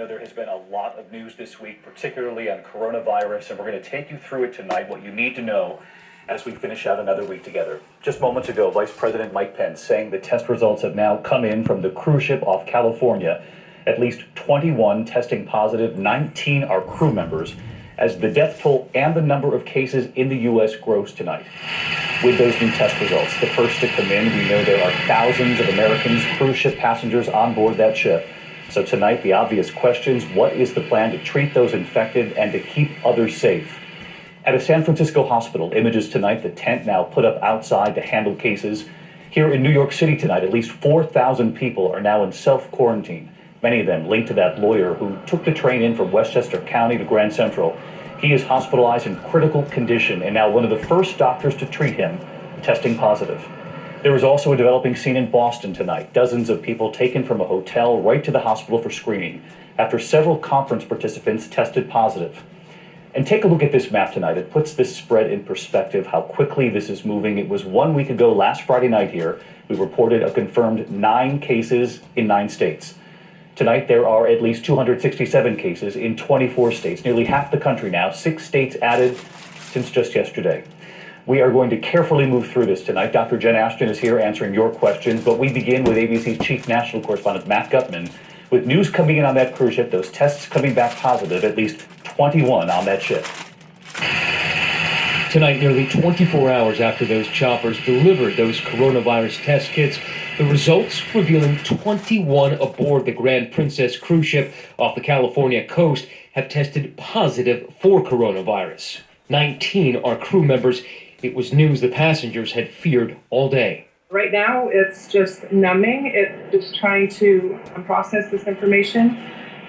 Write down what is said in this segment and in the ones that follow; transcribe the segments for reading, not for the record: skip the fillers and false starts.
There has been a lot of news this week, particularly on coronavirus, and we're going to take you through it tonight, what you need to know as we finish out another week together. Just moments ago, Vice President Mike Pence saying the test results have now come in from the cruise ship off California. At least 21 testing positive, 19 are crew members, as the death toll and the number of cases in the U.S. grows tonight. With those new test results, the first to come in, we know there are thousands of Americans, cruise ship passengers on board that ship. So tonight, the obvious questions: what is the plan to treat those infected and to keep others safe? At a San Francisco hospital, images tonight, the tent now put up outside to handle cases. Here in New York City tonight, at least 4,000 people are now in self-quarantine, many of them linked to that lawyer who took the train in from Westchester County to Grand Central. He is hospitalized in critical condition and now one of the first doctors to treat him, testing positive. There was also a developing scene in Boston tonight. Dozens of people taken from a hotel right to the hospital for screening after several conference participants tested positive. And take a look at this map tonight. It puts this spread in perspective, how quickly this is moving. It was 1 week ago, last Friday night here, we reported a confirmed 9 cases in 9 states. Tonight, there are at least 267 cases in 24 states, nearly half the country now, 6 states added since just yesterday. We are going to carefully move through this tonight. Dr. Jen Ashton is here answering your questions, but we begin with ABC's chief national correspondent, Matt Gutman, with news coming in on that cruise ship, those tests coming back positive, at least 21 on that ship. Tonight, nearly 24 hours after those choppers delivered those coronavirus test kits, the results revealing 21 aboard the Grand Princess cruise ship off the California coast have tested positive for coronavirus. 19 are crew members. It was news the passengers had feared all day. Right now, it's just numbing. It's just trying to process this information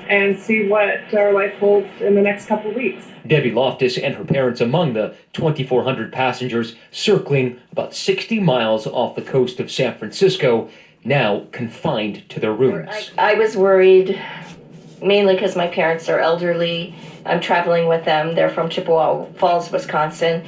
and see what our life holds in the next couple of weeks. Debbie Loftus and her parents among the 2,400 passengers circling about 60 miles off the coast of San Francisco, now confined to their rooms. I was worried, mainly because my parents are elderly. I'm traveling with them. They're from Chippewa Falls, Wisconsin,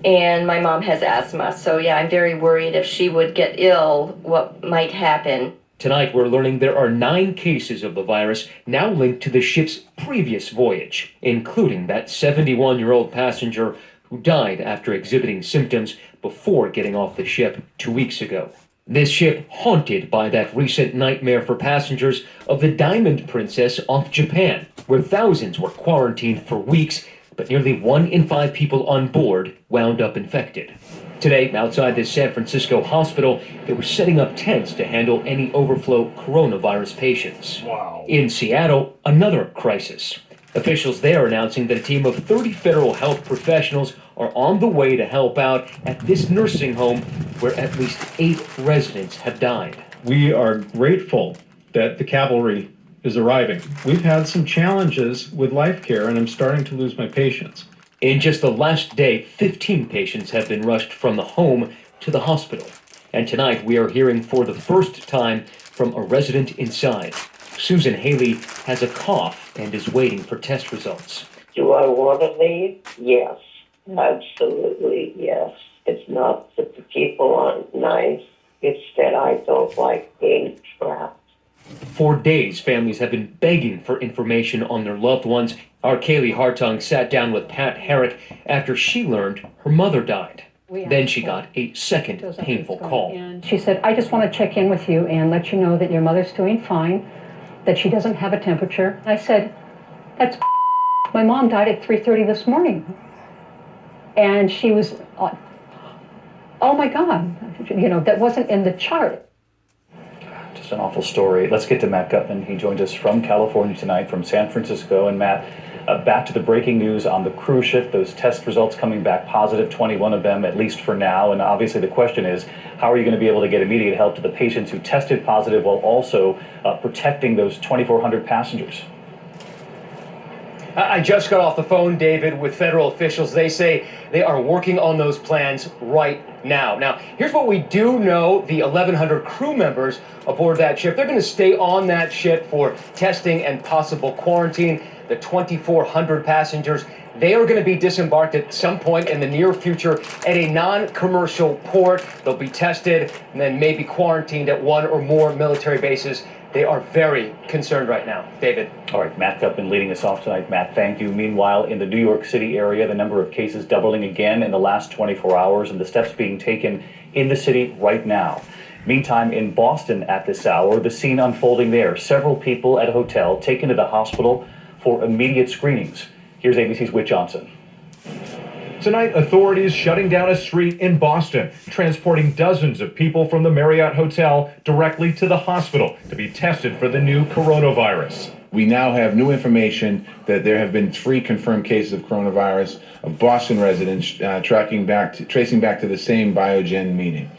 and my mom has asthma. So yeah, I'm very worried if she would get ill, what might happen. Tonight, we're learning there are 9 cases of the virus now linked to the ship's previous voyage, including that 71-year-old passenger who died after exhibiting symptoms before getting off the ship 2 weeks ago. This ship haunted by that recent nightmare for passengers of the Diamond Princess off Japan, where thousands were quarantined for weeks, but nearly 1 in 5 people on board wound up infected. Today, outside this San Francisco hospital, they were setting up tents to handle any overflow coronavirus patients. Wow. In Seattle, another crisis. Officials there announcing that a team of 30 federal health professionals are on the way to help out at this nursing home where at least 8 residents have died. We are grateful that the cavalry is arriving. We've had some challenges with life care, and I'm starting to lose my patience. In just the last day, 15 patients have been rushed from the home to the hospital. And tonight, we are hearing for the first time from a resident inside. Susan Haley has a cough and is waiting for test results. Do I want to leave? Yes, absolutely yes. It's not that the people aren't nice. It's that I don't like being trapped. For days, families have been begging for information on their loved ones. Our Kaylee Hartung sat down with Pat Herrick after she learned her mother died. Then she got a second painful call. She said, I just want to check in with you and let you know that your mother's doing fine, that she doesn't have a temperature. I said, that's my mom died at 3:30 this morning. And she was, oh my God, that wasn't in the chart. Just an awful story. Let's get to Matt Gutman. He joined us from California tonight, from San Francisco. And Matt, back to the breaking news on the cruise ship, those test results coming back positive, 21 of them, at least for now. And obviously the question is, how are you going to be able to get immediate help to the patients who tested positive while also protecting those 2,400 passengers? I just got off the phone, David, with federal officials. They say they are working on those plans right now. Now, here's what we do know. The 1,100 crew members aboard that ship, they're going to stay on that ship for testing and possible quarantine. The 2,400 passengers, they are going to be disembarked at some point in the near future at a non-commercial port. They'll be tested and then maybe quarantined at one or more military bases They are very concerned right now. David. All right, Matt Gutman leading us off tonight. Matt, thank you. Meanwhile, in the New York City area, the number of cases doubling again in the last 24 hours, and the steps being taken in the city right now. Meantime, in Boston at this hour, the scene unfolding there. Several people at a hotel taken to the hospital for immediate screenings. Here's ABC's Whit Johnson. Tonight, authorities shutting down a street in Boston, transporting dozens of people from the Marriott Hotel directly to the hospital to be tested for the new coronavirus. We now have new information that there have been 3 confirmed cases of coronavirus of Boston residents tracing back to the same Biogen meeting.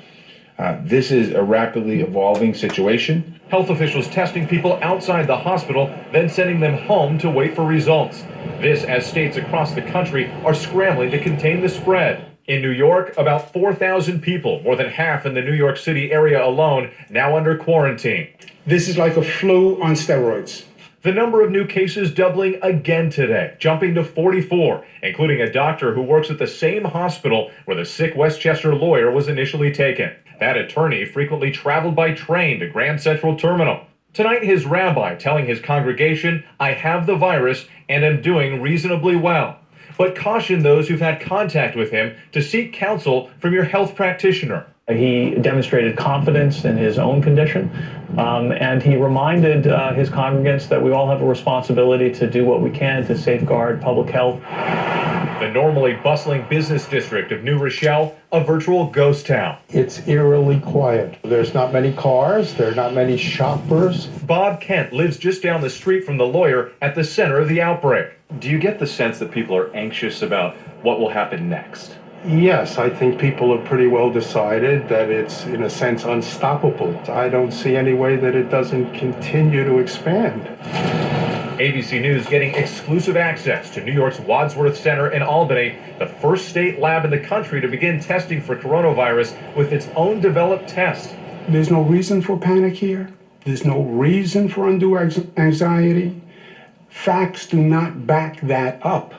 This is a rapidly evolving situation. Health officials testing people outside the hospital, then sending them home to wait for results. This as states across the country are scrambling to contain the spread. In New York, about 4,000 people, more than half in the New York City area alone, now under quarantine. This is like a flu on steroids. The number of new cases doubling again today, jumping to 44, including a doctor who works at the same hospital where the sick Westchester lawyer was initially taken. That attorney frequently traveled by train to Grand Central Terminal. Tonight, his rabbi telling his congregation, "I have the virus and am doing reasonably well." But caution those who've had contact with him to seek counsel from your health practitioner. He demonstrated confidence in his own condition, and he reminded his congregants that we all have a responsibility to do what we can to safeguard public health. The normally bustling business district of New Rochelle, a virtual ghost town. It's eerily quiet. There's not many cars. There are not many shoppers. Bob Kent lives just down the street from the lawyer at the center of the outbreak. Do you get the sense that people are anxious about what will happen next? Yes, I think people are pretty well decided that it's, in a sense, unstoppable. I don't see any way that it doesn't continue to expand. ABC News getting exclusive access to New York's Wadsworth Center in Albany, the first state lab in the country to begin testing for coronavirus with its own developed test. There's no reason for panic here. There's no reason for undue anxiety. Facts do not back that up.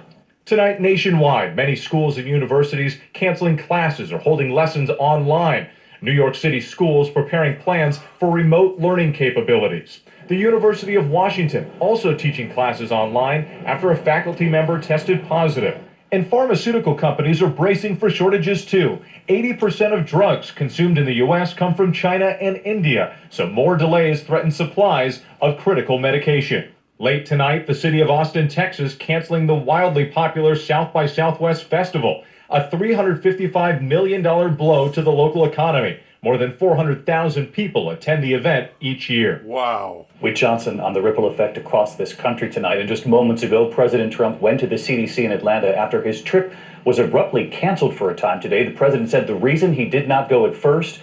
Tonight, nationwide, many schools and universities canceling classes or holding lessons online. New York City schools preparing plans for remote learning capabilities. The University of Washington also teaching classes online after a faculty member tested positive. And pharmaceutical companies are bracing for shortages too. 80% of drugs consumed in the U.S. come from China and India, so more delays threaten supplies of critical medication. Late tonight, the city of Austin, Texas, canceling the wildly popular South by Southwest Festival, a $355 million blow to the local economy. More than 400,000 people attend the event each year. Wow. Whit Johnson on the ripple effect across this country tonight. And just moments ago, President Trump went to the CDC in Atlanta after his trip was abruptly canceled for a time today. The president said the reason he did not go at first,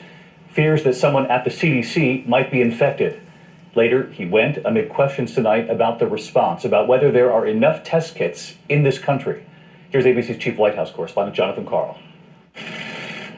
fears that someone at the CDC might be infected. Later, he went amid questions tonight about the response, about whether there are enough test kits in this country. Here's ABC's chief White House correspondent, Jonathan Karl.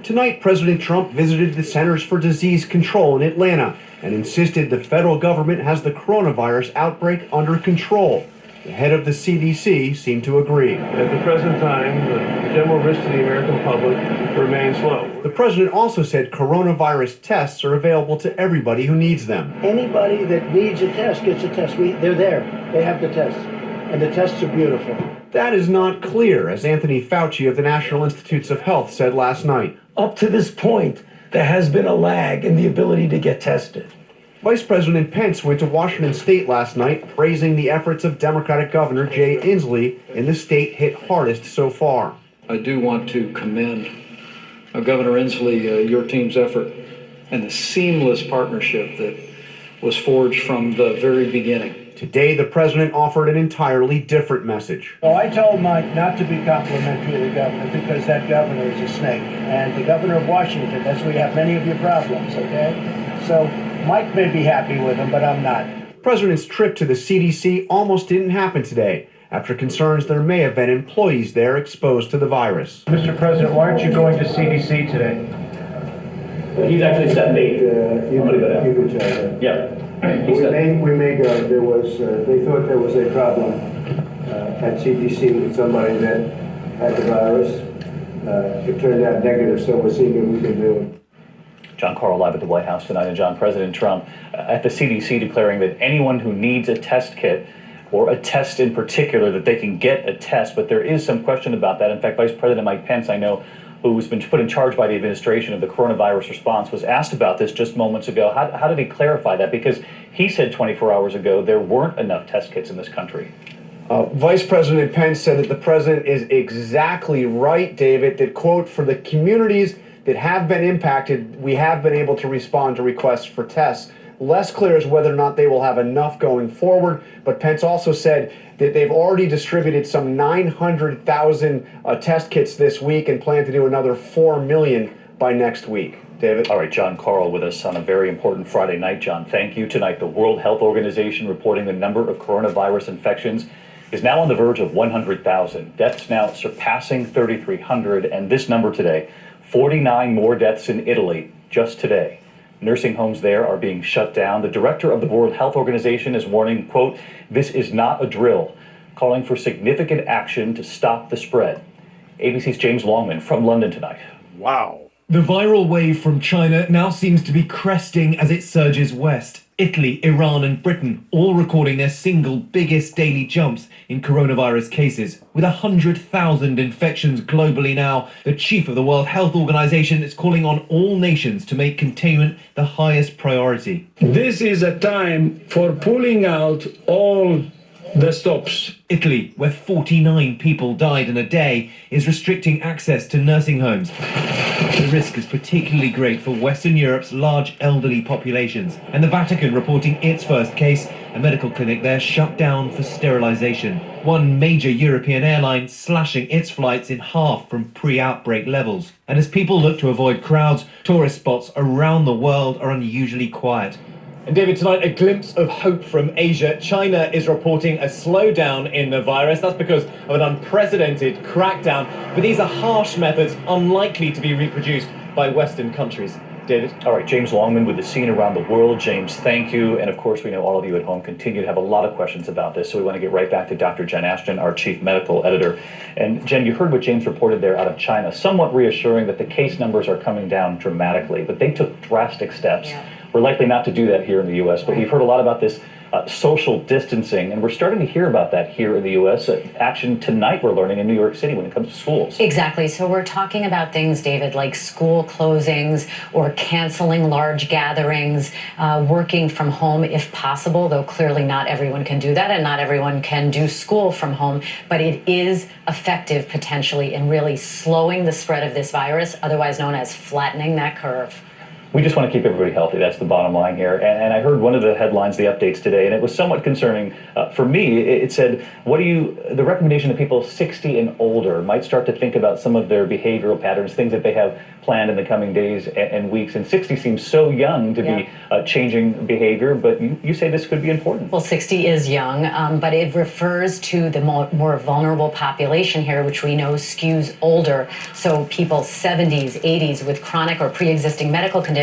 Tonight, President Trump visited the Centers for Disease Control in Atlanta and insisted the federal government has the coronavirus outbreak under control. The head of the CDC seemed to agree. At the present time, the general risk to the American public remains low. The president also said coronavirus tests are available to everybody who needs them. Anybody that needs a test gets a test. They're there. They have the tests. And the tests are beautiful. That is not clear, as Anthony Fauci of the National Institutes of Health said last night. Up to this point, there has been a lag in the ability to get tested. Vice President Pence went to Washington State last night, praising the efforts of Democratic Governor Jay Inslee in the state hit hardest so far. I do want to commend Governor Inslee, your team's effort, and the seamless partnership that was forged from the very beginning. Today, the president offered an entirely different message. Well, I told Mike not to be complimentary to the governor because that governor is a snake. And the governor of Washington, that's where you have many of your problems, okay? So Mike may be happy with him, but I'm not. The president's trip to the CDC almost didn't happen today, after concerns there may have been employees there exposed to the virus. Mr. President, why aren't you going to CDC today? He's actually set me. You could tell that. Yeah. We may go. There was, they thought there was a problem at CDC with somebody that had the virus. It turned out negative, so we're seeing what we can do. John Carl live at the White House tonight. And John, President Trump at the CDC declaring that anyone who needs a test kit or a test in particular, that they can get a test. But there is some question about that. In fact, Vice President Mike Pence, I know, who's been put in charge by the administration of the coronavirus response, was asked about this just moments ago. How did he clarify that? Because he said 24 hours ago there weren't enough test kits in this country. Vice President Pence said that the president is exactly right, David, that, quote, for the communities that have been impacted, we have been able to respond to requests for tests. Less clear is whether or not they will have enough going forward, but Pence also said that they've already distributed some 900,000 test kits this week and plan to do another 4 million by next week. David? All right, John Carl with us on a very important Friday night. John, thank you. Tonight, the World Health Organization reporting the number of coronavirus infections is now on the verge of 100,000. Deaths now surpassing 3,300, and this number today, 49 more deaths in Italy just today. Nursing homes there are being shut down. The director of the World Health Organization is warning, quote, this is not a drill, calling for significant action to stop the spread. ABC's James Longman from London tonight. Wow. The viral wave from China now seems to be cresting as it surges west. Italy, Iran and Britain all recording their single biggest daily jumps in coronavirus cases. With 100,000 infections globally now, the chief of the World Health Organization is calling on all nations to make containment the highest priority. This is a time for pulling out all the stops. Italy, where 49 people died in a day, is restricting access to nursing homes. The risk is particularly great for Western Europe's large elderly populations, and the Vatican reporting its first case, a medical clinic there shut down for sterilization. One major European airline slashing its flights in half from pre-outbreak levels. And as people look to avoid crowds, tourist spots around the world are unusually quiet. And David, tonight a glimpse of hope from Asia. China is reporting a slowdown in the virus. That's because of an unprecedented crackdown. But these are harsh methods unlikely to be reproduced by Western countries. David? All right, James Longman with the scene around the world. James, thank you. And of course, we know all of you at home continue to have a lot of questions about this. So we want to get right back to Dr. Jen Ashton, our chief medical editor. And Jen, you heard what James reported there out of China, somewhat reassuring that the case numbers are coming down dramatically, but they took drastic steps. Yeah. We're likely not to do that here in the U.S., but we've heard a lot about this social distancing, and we're starting to hear about that here in the U.S. Action tonight, we're learning in New York City when it comes to schools. Exactly. So we're talking about things, David, like school closings or canceling large gatherings, working from home if possible, though clearly not everyone can do that and not everyone can do school from home. But it is effective potentially in really slowing the spread of this virus, otherwise known as flattening that curve. We just want to keep everybody healthy. That's the bottom line here. And I heard one of the headlines, the updates today, and it was somewhat concerning. For me, it said, the recommendation that people 60 and older might start to think about some of their behavioral patterns, things that they have planned in the coming days and weeks. And 60 seems so young to be changing behavior, but you say this could be important. Well, 60 is young, but it refers to the more vulnerable population here, which we know skews older. So people 70s, 80s with chronic or pre-existing medical conditions.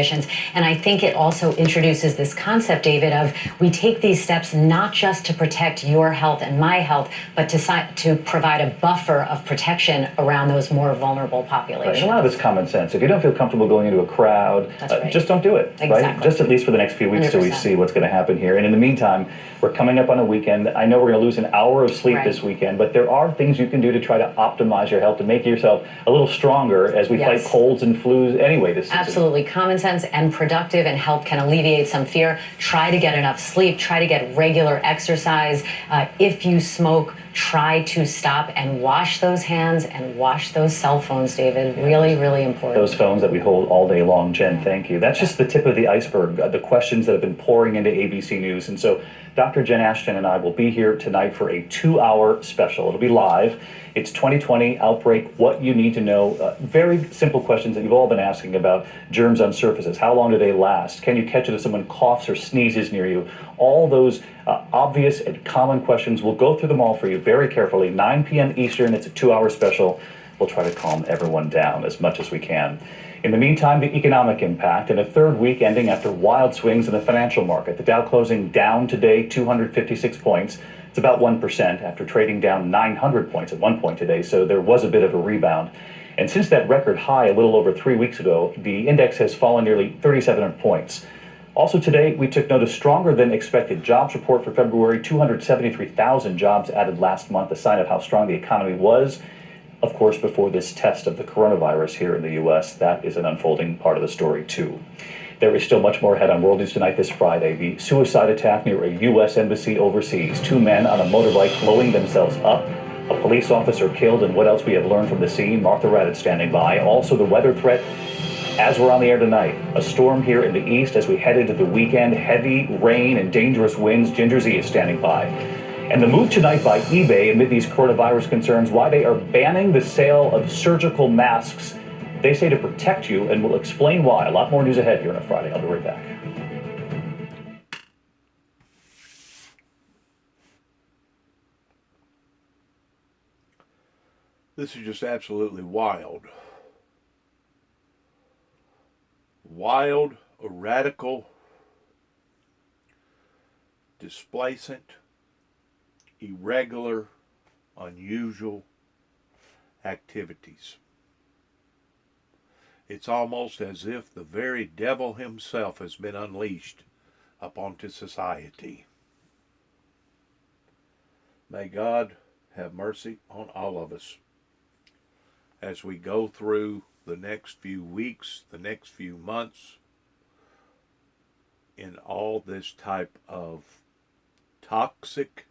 And I think it also introduces this concept, David, of we take these steps not just to protect your health and my health, but to provide a buffer of protection around those more vulnerable populations. Right. A lot of it's common sense. If you don't feel comfortable going into a crowd, just don't do it. Exactly. Right? Just at least for the next few weeks 100%. Till we see what's going to happen here. And in the meantime, we're coming up on a weekend. I know we're going to lose an hour of sleep this weekend, but there are things you can do to try to optimize your health, to make yourself a little stronger as we fight colds and flus anyway this season. Absolutely. Common sense and productive, and help can alleviate some fear. Try to get enough sleep. Try to get regular exercise. If you smoke, try to stop and wash those hands and wash those cell phones, David. Really, really important. Those phones that we hold all day long. Jen, thank you. That's just the tip of the iceberg, the questions that have been pouring into ABC News. And so Dr. Jen Ashton and I will be here tonight for a 2-hour special. It'll be live. It's 2020 outbreak, what you need to know. Very simple questions that you've all been asking about germs on surfaces. How long do they last? Can you catch it if someone coughs or sneezes near you? All those obvious and common questions. We'll go through them all for you very carefully. 9 p.m. Eastern. It's a 2-hour special. We'll try to calm everyone down as much as we can. In the meantime, the economic impact in a third week ending after wild swings in the financial market. The Dow closing down today, 256 points. It's about 1% after trading down 900 points at one point today, so there was a bit of a rebound. And since that record high a little over 3 weeks ago, the index has fallen nearly 3,700 points. Also today, we took note of stronger than expected jobs report for February, 273,000 jobs added last month, a sign of how strong the economy was. Of course, before this test of the coronavirus here in the U.S., that is an unfolding part of the story too. There is still much more ahead on World News Tonight this Friday. The suicide attack near a U.S. embassy overseas. 2 men on a motorbike blowing themselves up. A police officer killed, and what else we have learned from the scene. Martha Raddatz standing by. Also the weather threat as we're on the air tonight. A storm here in the east as we head into the weekend. Heavy rain and dangerous winds. Ginger Z is standing by. And the move tonight by eBay amid these coronavirus concerns, why they are banning the sale of surgical masks. They say to protect you, and we'll explain why. A lot more news ahead here on a Friday. I'll be right back. This is just absolutely wild. Wild, radical, displacent, irregular, unusual activities. It's almost as if the very devil himself has been unleashed upon society. May God have mercy on all of us as we go through the next few weeks, the next few months, in all this type of toxic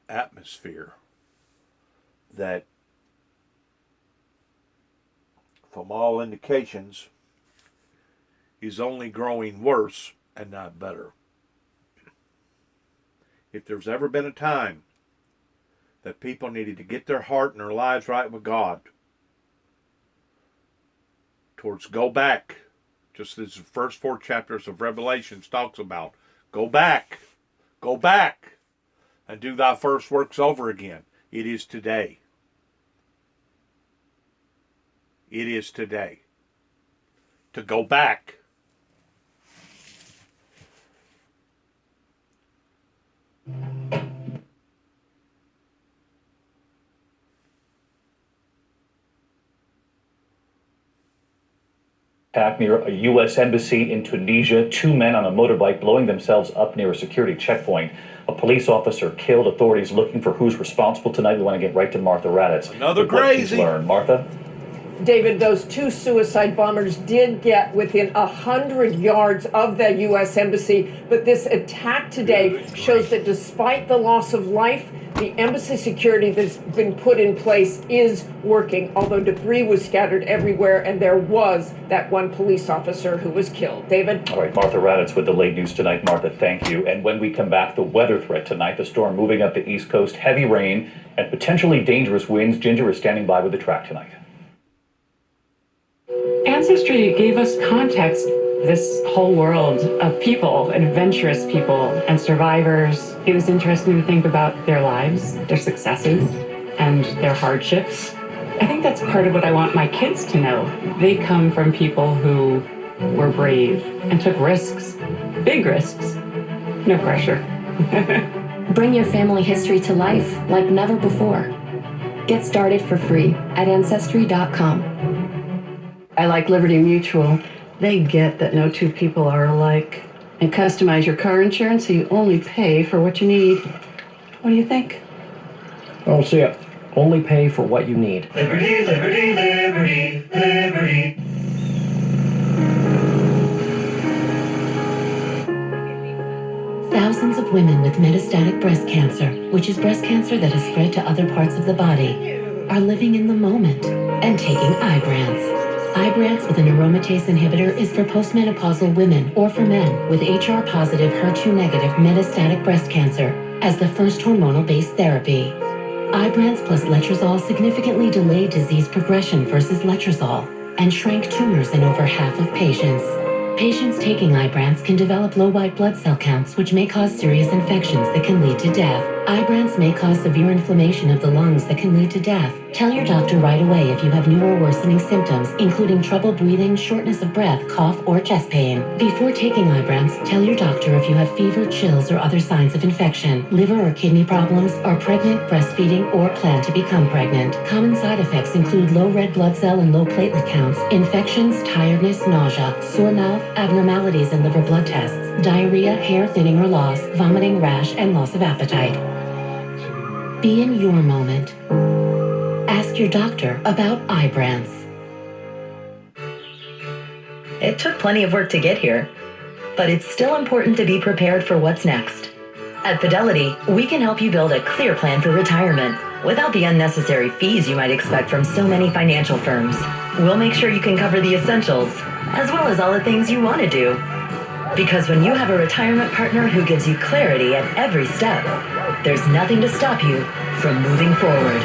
atmosphere that, from all indications, is only growing worse and not better. If there's ever been a time that people needed to get their heart and their lives right with God, towards go back, just as the first 4 chapters of Revelations talks about, go back, and do thy first works over again. It is today. It is today. To go back. Attack near a U.S. embassy in Tunisia. 2 men on a motorbike blowing themselves up near a security checkpoint. A police officer killed. Authorities looking for who's responsible tonight. We want to get right to Martha Raddatz. Another with what she's crazy. learned. Martha? David, those 2 suicide bombers did get within 100 yards of the U.S. Embassy, but this attack today shows that despite the loss of life, the embassy security that's been put in place is working, although debris was scattered everywhere, and there was that 1 police officer who was killed. David? All right, Martha Raddatz with the late news tonight. Martha, thank you. And when we come back, the weather threat tonight, the storm moving up the East Coast, heavy rain, and potentially dangerous winds. Ginger is standing by with the track tonight. Ancestry gave us context, this whole world of people, adventurous people and survivors. It was interesting to think about their lives, their successes, and their hardships. I think that's part of what I want my kids to know. They come from people who were brave and took risks, big risks, no pressure. Bring your family history to life like never before. Get started for free at Ancestry.com. I like Liberty Mutual. They get that no 2 people are alike. And customize your car insurance so you only pay for what you need. What do you think? Oh, see it. Only pay for what you need. Liberty, liberty, liberty, liberty. Thousands of women with metastatic breast cancer, which is breast cancer that has spread to other parts of the body, are living in the moment and taking Ibrance. Ibrance with an aromatase inhibitor is for postmenopausal women or for men with HR-positive, HER2-negative metastatic breast cancer as the first hormonal-based therapy. Ibrance plus letrozole significantly delayed disease progression versus letrozole and shrank tumors in over half of patients. Patients taking Ibrance can develop low white blood cell counts, which may cause serious infections that can lead to death. Ibrance may cause severe inflammation of the lungs that can lead to death. Tell your doctor right away if you have new or worsening symptoms, including trouble breathing, shortness of breath, cough, or chest pain. Before taking Ibrance, tell your doctor if you have fever, chills, or other signs of infection, liver or kidney problems, are pregnant, breastfeeding, or plan to become pregnant. Common side effects include low red blood cell and low platelet counts, infections, tiredness, nausea, sore mouth, abnormalities in liver blood tests, diarrhea, hair thinning or loss, vomiting, rash, and loss of appetite. Be in your moment. Ask your doctor about Ibrance. It took plenty of work to get here, but it's still important to be prepared for what's next. At Fidelity, we can help you build a clear plan for retirement without the unnecessary fees you might expect from so many financial firms. We'll make sure you can cover the essentials, as well as all the things you want to do. Because when you have a retirement partner who gives you clarity at every step, there's nothing to stop you from moving forward.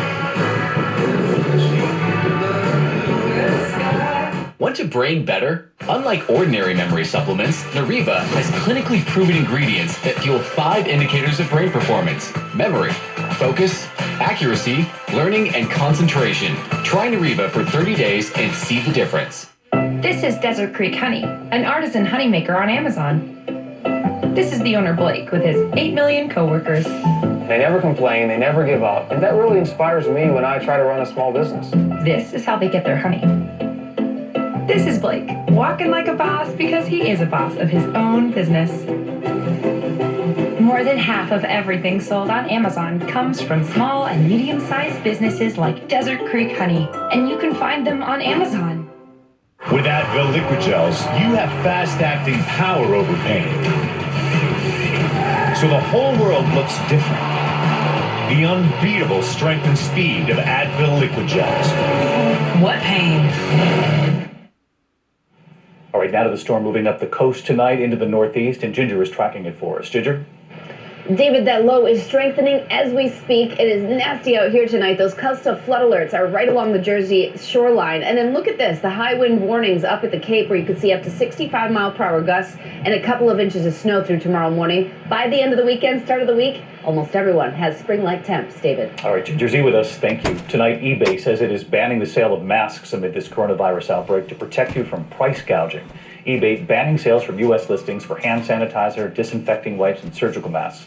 Want to brain better? Unlike ordinary memory supplements, Nariva has clinically proven ingredients that fuel 5 indicators of brain performance: memory, focus, accuracy, learning, and concentration. Try Nariva for 30 days and see the difference. This is Desert Creek Honey, an artisan honey maker on Amazon. This is the owner, Blake, with his 8 million coworkers. They never complain, they never give up, and that really inspires me when I try to run a small business. This is how they get their honey. This is Blake, walking like a boss because he is a boss of his own business. More than half of everything sold on Amazon comes from small and medium-sized businesses like Desert Creek Honey, and you can find them on Amazon. With Advil Liquid Gels, you have fast-acting power over pain. So the whole world looks different. The unbeatable strength and speed of Advil Liquid Gels. What pain? All right, now to the storm moving up the coast tonight into the northeast, and Ginger is tracking it for us. Ginger? David, that low is strengthening as we speak. It is nasty out here tonight. Those coastal flood alerts are right along the Jersey shoreline. And then look at this, the high wind warnings up at the Cape, where you can see up to 65-mile-per-hour gusts and a couple of inches of snow through tomorrow morning. By the end of the weekend, start of the week, almost everyone has spring-like temps. David. All right, Ginger Z with us. Thank you. Tonight, eBay says it is banning the sale of masks amid this coronavirus outbreak to protect you from price gouging. eBay banning sales from U.S. listings for hand sanitizer, disinfecting wipes, and surgical masks.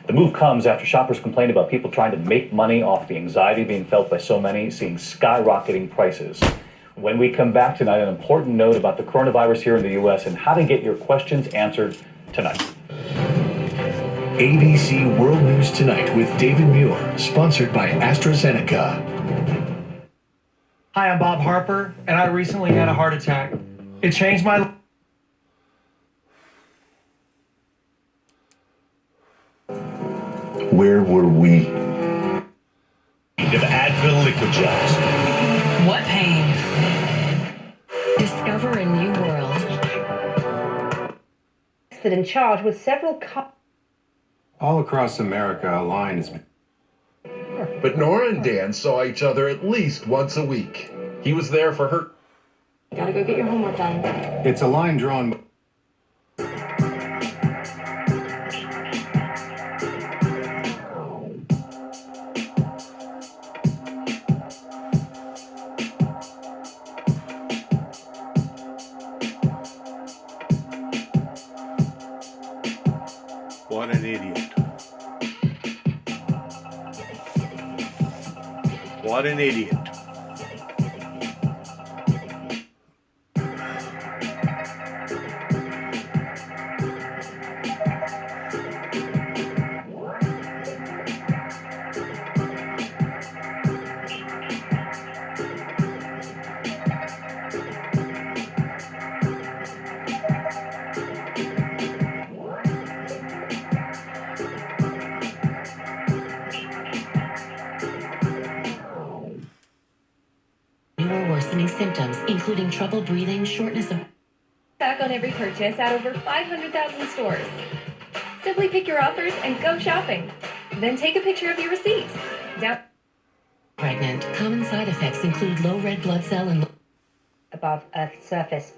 The move comes after shoppers complained about people trying to make money off the anxiety being felt by so many, seeing skyrocketing prices. When we come back tonight, an important note about the coronavirus here in the U.S. and how to get your questions answered tonight. ABC World News Tonight with David Muir, sponsored by AstraZeneca. Hi, I'm Bob Harper, and I recently had a heart attack. It changed my life. Where were we? Of Advil Liquid Gels. What pain? Discover a new world. That in charge with several All across America, a line is. But Nora and Dan saw each other at least once a week. He was there for her. Gotta go get your homework done. It's a line drawn. What an idiot. What an idiot. New or worsening symptoms, including trouble breathing, shortness of Back on every purchase at over 500,000 stores. Simply pick your offers and go shopping. Then take a picture of your receipt. pregnant. Common side effects include low red blood cell and above Earth's surface.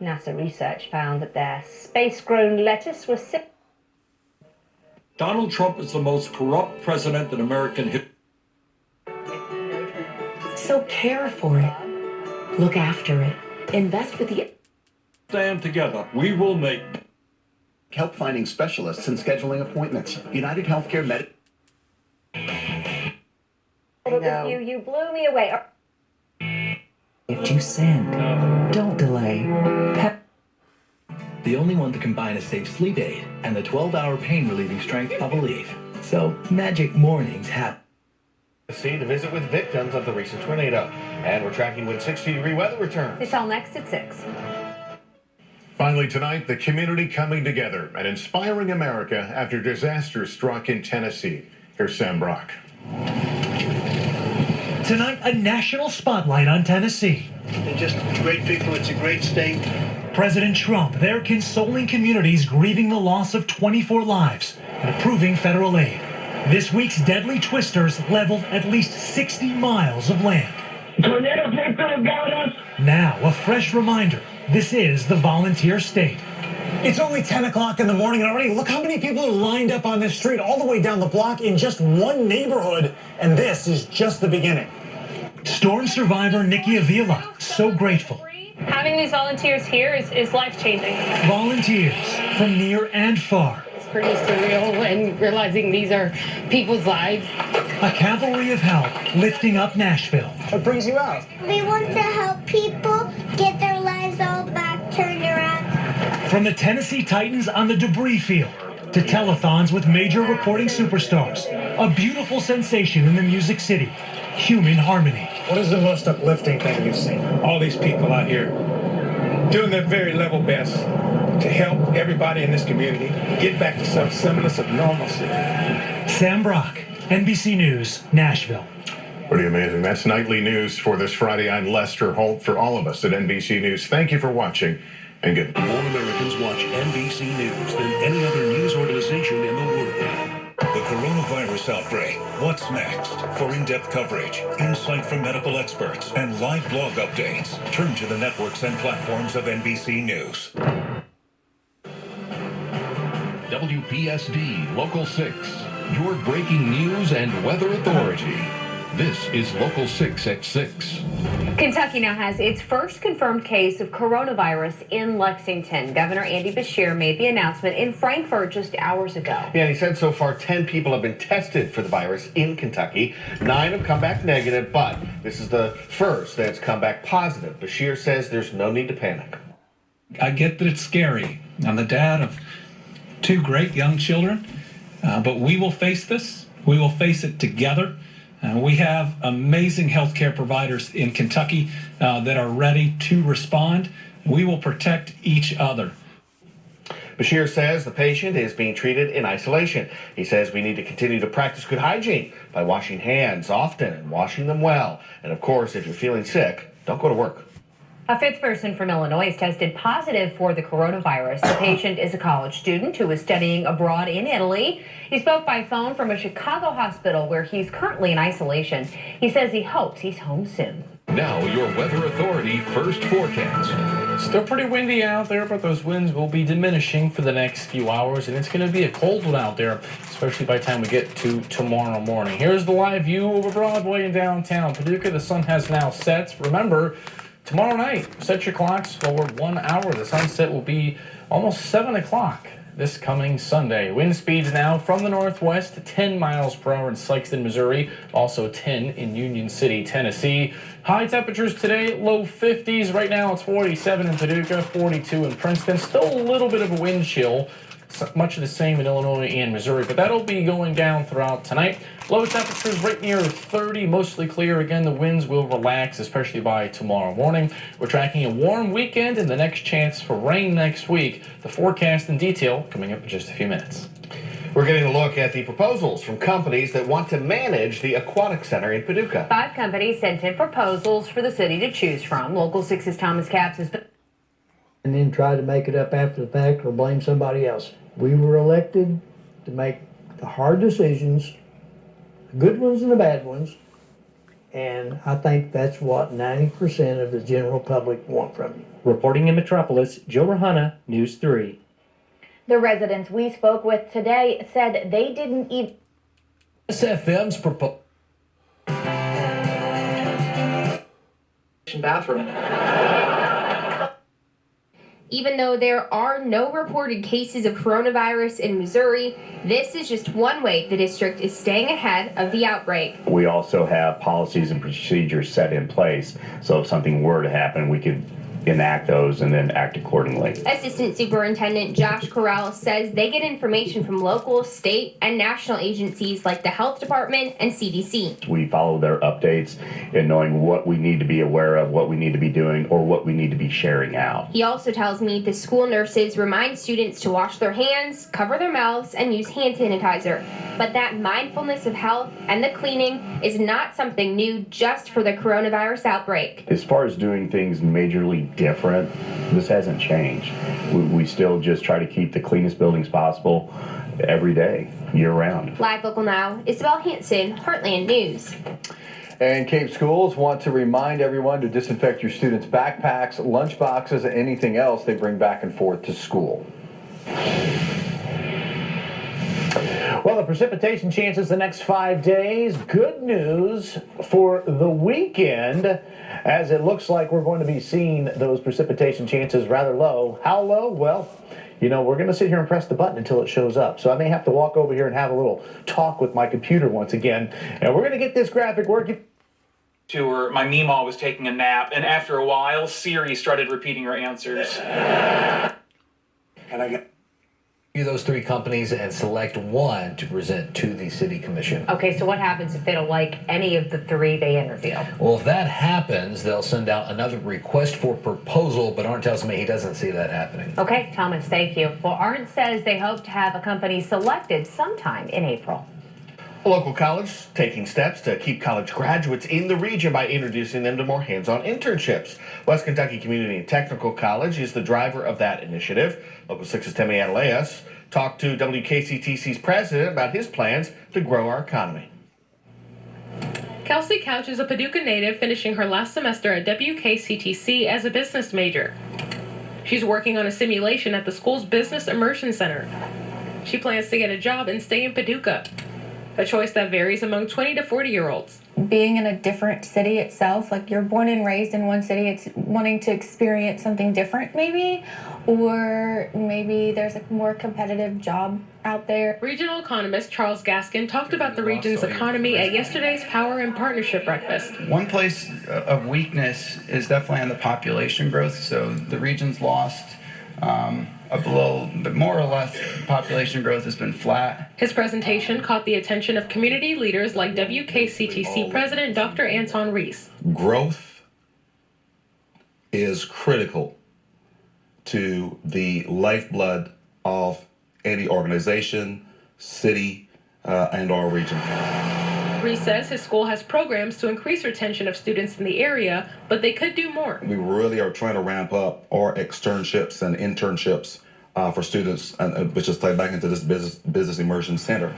NASA research found that their space-grown lettuce was sick. Donald Trump is the most corrupt president in American history. So care for it. Look after it. Invest with the... Stand together. We will make... Help finding specialists and scheduling appointments. United Healthcare Med... With you blew me away. If you send, don't delay. The only one to combine a safe sleep aid and the 12-hour pain-relieving strength of Aleve. So, magic mornings happen. To visit with victims of the recent tornado. And we're tracking when 60-degree weather returns. It's all next at 6. Finally tonight, the community coming together and inspiring America after disaster struck in Tennessee. Here's Sam Brock. Tonight, a national spotlight on Tennessee. They're just great people. It's a great state. President Trump there consoling communities grieving the loss of 24 lives and approving federal aid. This week's deadly twisters leveled at least 60 miles of land. Tornado people got us. Now, a fresh reminder, this is the volunteer state. It's only 10 o'clock in the morning and already look how many people are lined up on this street all the way down the block in just one neighborhood, and this is just the beginning. Storm survivor Nikki Avila, so grateful. Having these volunteers here is life-changing. Volunteers from near and far. It's pretty surreal and realizing these are people's lives. A cavalry of help lifting up Nashville. What brings you out? We want to help people get their lives all back turned around. From the Tennessee Titans on the debris field to telethons with major recording superstars. A beautiful sensation in the Music City. Human harmony. What is the most uplifting thing you've seen? All these people out here doing their very level best to help everybody in this community get back to some semblance of normalcy. Sam Brock, NBC News, Nashville. Pretty amazing. That's nightly news for this Friday. I'm Lester Holt. For all of us at NBC News, thank you for watching and good. More Americans watch NBC News than any other news organization in the world. The coronavirus outbreak. What's next? For in-depth coverage, insight from medical experts, and live blog updates, turn to the networks and platforms of NBC News. WPSD Local 6, your breaking news and weather authority. This is Local 6 at 6. Kentucky now has its first confirmed case of coronavirus in Lexington. Governor Andy Beshear made the announcement in Frankfort just hours ago. Yeah, and he said so far 10 people have been tested for the virus in Kentucky. 9 have come back negative, but this is the first that's come back positive. Beshear says there's no need to panic. I get that it's scary. I'm the dad of 2 great young children, but we will face this. We will face it together. We have amazing healthcare providers in Kentucky that are ready to respond. We will protect each other. Beshear says the patient is being treated in isolation. He says we need to continue to practice good hygiene by washing hands often and washing them well. And of course, if you're feeling sick, don't go to work. A 5th person from Illinois is tested positive for the coronavirus. The patient is a college student who is studying abroad in Italy. He spoke by phone from a Chicago hospital where he's currently in isolation. He says he hopes he's home soon. Now your Weather Authority first forecast. Still pretty windy out there, but those winds will be diminishing for the next few hours, and it's going to be a cold one out there, especially by the time we get to tomorrow morning. Here's the live view over Broadway in downtown Paducah. The sun has now set. Remember, tomorrow night, set your clocks forward 1 hour. The sunset will be almost 7 o'clock this coming Sunday. Wind speeds now from the northwest to 10 miles per hour in Sikeston, Missouri. Also 10 in Union City, Tennessee. High temperatures today, low 50s. Right now it's 47 in Paducah, 42 in Princeton. Still a little bit of a wind chill. Much of the same in Illinois and Missouri, but that'll be going down throughout tonight. Low temperatures right near 30, mostly clear. Again, the winds will relax, especially by tomorrow morning. We're tracking a warm weekend and the next chance for rain next week. The forecast in detail coming up in just a few minutes. We're getting a look at the proposals from companies that want to manage the Aquatic Center in Paducah. 5 companies sent in proposals for the city to choose from. Local 6's Thomas Capps has been... And then try to make it up after the fact or blame somebody else. We were elected to make the hard decisions, the good ones and the bad ones, and I think that's what 90% of the general public want from you. Reporting in Metropolis, Joe Rahana, News 3. The residents we spoke with today said they didn't even. SFM's proposal. Bathroom. Even though there are no reported cases of coronavirus in Missouri, this is just one way the district is staying ahead of the outbreak. We also have policies and procedures set in place, so if something were to happen, we could enact those and then act accordingly. Assistant Superintendent Josh Corral says they get information from local, state, and national agencies like the Health Department and CDC. We follow their updates in knowing what we need to be aware of, what we need to be doing, or what we need to be sharing out. He also tells me the school nurses remind students to wash their hands, cover their mouths, and use hand sanitizer. But that mindfulness of health and the cleaning is not something new just for the coronavirus outbreak. As far as doing things majorly different, this hasn't changed. We still just try to keep the cleanest buildings possible every day, year round. Live Local Now, Isabel Hanson, Heartland News. And Cape Schools want to remind everyone to disinfect your students' backpacks, lunch boxes, and anything else they bring back and forth to school. Well, the precipitation chances the next 5 days. Good news for the weekend, as it looks like we're going to be seeing those precipitation chances rather low. How low? Well, you know, we're going to sit here and press the button until it shows up. So I may have to walk over here and have a little talk with my computer once again. And we're going to get this graphic working. To her, my Meemaw was taking a nap, and after a while, Siri started repeating her answers. And I got those three companies and select one to present to the city commission. Okay, so what happens if they don't like any of the three they interview? Well, if that happens, they'll send out another request for proposal, but Arndt tells me he doesn't see that happening. Okay, Thomas, thank you. Well, Arndt says they hope to have a company selected sometime in April. A local college taking steps to keep college graduates in the region by introducing them to more hands-on internships. West Kentucky Community and Technical College is the driver of that initiative. Local 6's Temi Adeleas talked to WKCTC's president about his plans to grow our economy. Kelsey Couch is a Paducah native finishing her last semester at WKCTC as a business major. She's working on a simulation at the school's Business Immersion Center. She plans to get a job and stay in Paducah, a choice that varies among 20 to 40-year-olds. Being in a different city itself, like you're born and raised in one city, it's wanting to experience something different maybe, or maybe there's a more competitive job out there. Regional economist Charles Gaskin talked about the region's economy at yesterday's Power and Partnership Breakfast. One place of weakness is definitely on the population growth, so the region's lost but more or less population growth has been flat. His presentation caught the attention of community leaders like WKCTC President Dr. Anton Reese. Growth is critical to the lifeblood of any organization, city, and our region. Reese says his school has programs to increase retention of students in the area, but they could do more. We really are trying to ramp up our externships and internships for students, which is tied back into this business immersion center.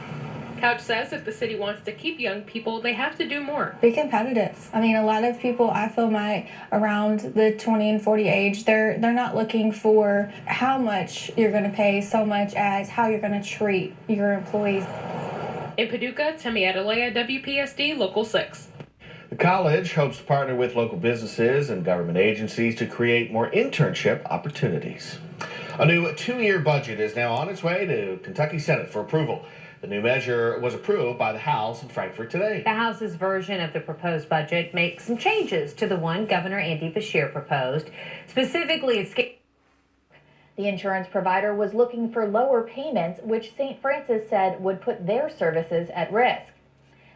Couch says if the city wants to keep young people, they have to do more. Be competitive. I mean, a lot of people, I feel around the 20 and 40 age, they're not looking for how much you're going to pay so much as how you're going to treat your employees. In Paducah, Temi Adelea, WPSD Local 6. The college hopes to partner with local businesses and government agencies to create more internship opportunities. A new 2-year budget is now on its way to Kentucky Senate for approval. The new measure was approved by the House in Frankfort today. The House's version of the proposed budget makes some changes to the one Governor Andy Beshear proposed. Specifically, it's the insurance provider was looking for lower payments, which St. Francis said would put their services at risk.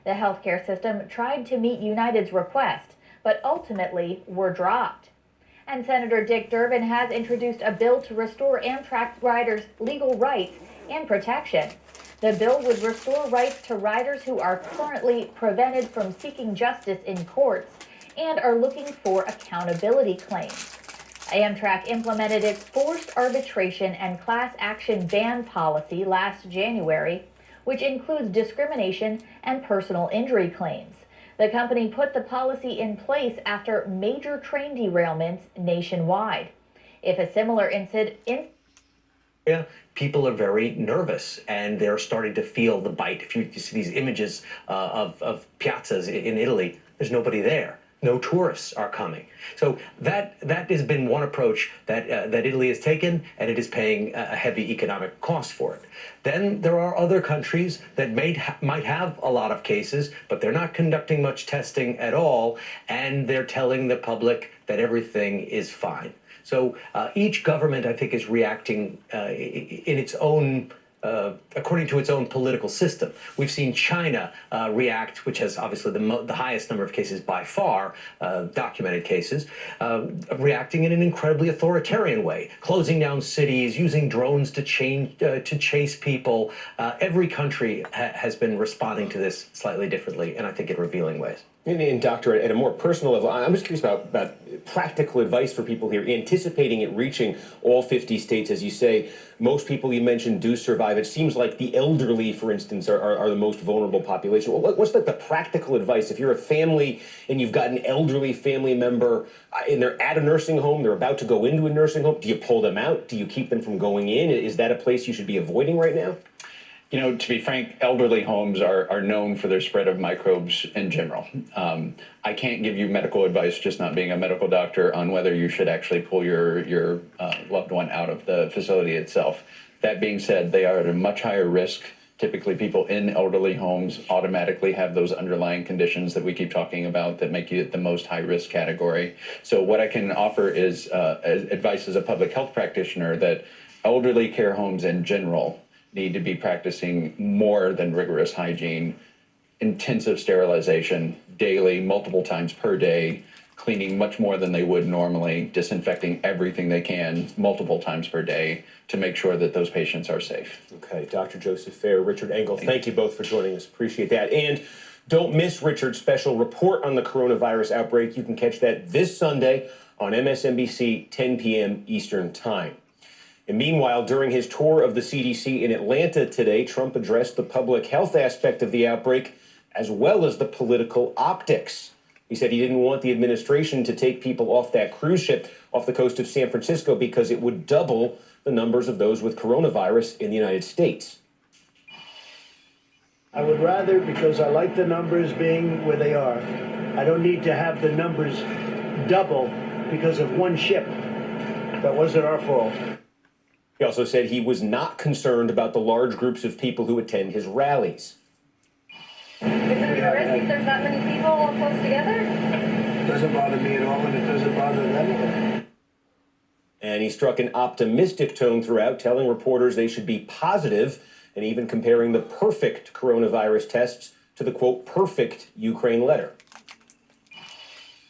The healthcare system tried to meet United's request, but ultimately were dropped. And Senator Dick Durbin has introduced a bill to restore Amtrak riders' legal rights and protections. The bill would restore rights to riders who are currently prevented from seeking justice in courts and are looking for accountability claims. Amtrak implemented its forced arbitration and class action ban policy last January, which includes discrimination and personal injury claims. The company put the policy in place after major train derailments nationwide. If a similar incident People are very nervous and they're starting to feel the bite. If you see these images of piazzas in Italy, there's nobody there. No tourists are coming. So that has been one approach that Italy has taken, and it is paying a heavy economic cost for it. Then there are other countries that might have a lot of cases, but they're not conducting much testing at all, and they're telling the public that everything is fine. So each government, I think, is reacting in its own, according to its own political system. We've seen China react, which has obviously the highest number of cases by far, documented cases, reacting in an incredibly authoritarian way, closing down cities, using drones to chase people. Every country has been responding to this slightly differently, and I think in revealing ways. And Doctor, at a more personal level, I'm just curious about practical advice for people here, anticipating it reaching all 50 states. As you say, most people you mentioned do survive. It seems like the elderly, for instance, are the most vulnerable population. What's like the practical advice if you're a family and you've got an elderly family member and they're at a nursing home, they're about to go into a nursing home? Do you pull them out? Do you keep them from going in? Is that a place you should be avoiding right now? You know, to be frank, elderly homes are known for their spread of microbes in general. I can't give you medical advice, just not being a medical doctor, on whether you should actually pull your loved one out of the facility itself. That being said, they are at a much higher risk. Typically, people in elderly homes automatically have those underlying conditions that we keep talking about that make you the most high-risk category. So what I can offer is advice as a public health practitioner that elderly care homes in general need to be practicing more than rigorous hygiene, intensive sterilization daily, multiple times per day, cleaning much more than they would normally, disinfecting everything they can multiple times per day to make sure that those patients are safe. Okay, Dr. Joseph Fair, Richard Engel, thank you both for joining us. Appreciate that. And don't miss Richard's special report on the coronavirus outbreak. You can catch that this Sunday on MSNBC, 10 p.m. Eastern Time. And meanwhile, during his tour of the CDC in Atlanta today, Trump addressed the public health aspect of the outbreak as well as the political optics. He said he didn't want the administration to take people off that cruise ship off the coast of San Francisco because it would double the numbers of those with coronavirus in the United States. I would rather, because I like the numbers being where they are, I don't need to have the numbers double because of one ship. That wasn't our fault. He also said he was not concerned about the large groups of people who attend his rallies. Isn't it a risk if there's that many people all close together? It doesn't bother me at all, and it doesn't bother them. And he struck an optimistic tone throughout, telling reporters they should be positive, and even comparing the perfect coronavirus tests to the, quote, perfect Ukraine letter.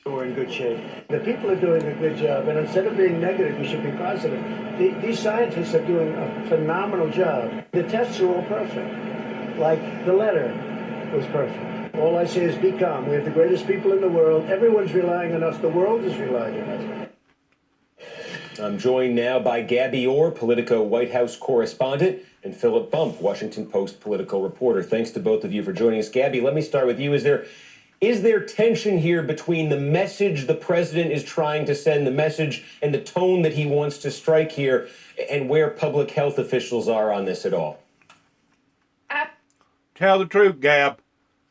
We're in good shape. The people are doing a good job, and instead of being negative, we should be positive. These scientists are doing a phenomenal job. The tests are all perfect. Like the letter was perfect. All I say is be calm. We have the greatest people in the world. Everyone's relying on us. The world is relying on us. I'm joined now by Gabby Orr, Politico White House correspondent, and Philip Bump, Washington Post political reporter. Thanks to both of you for joining us. Gabby, let me start with you. Is there tension here between the message the president is trying to send, the message and the tone that he wants to strike here, and where public health officials are on this at all? Tell the truth, Gab.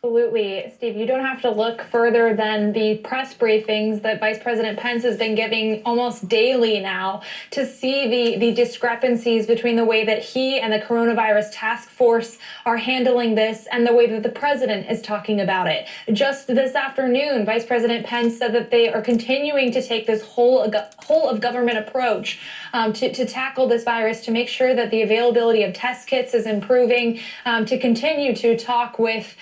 Absolutely, Steve. You don't have to look further than the press briefings that Vice President Pence has been giving almost daily now to see the discrepancies between the way that he and the coronavirus task force are handling this and the way that the president is talking about it. Just this afternoon, Vice President Pence said that they are continuing to take this whole of government approach to tackle this virus, to make sure that the availability of test kits is improving, to continue to talk with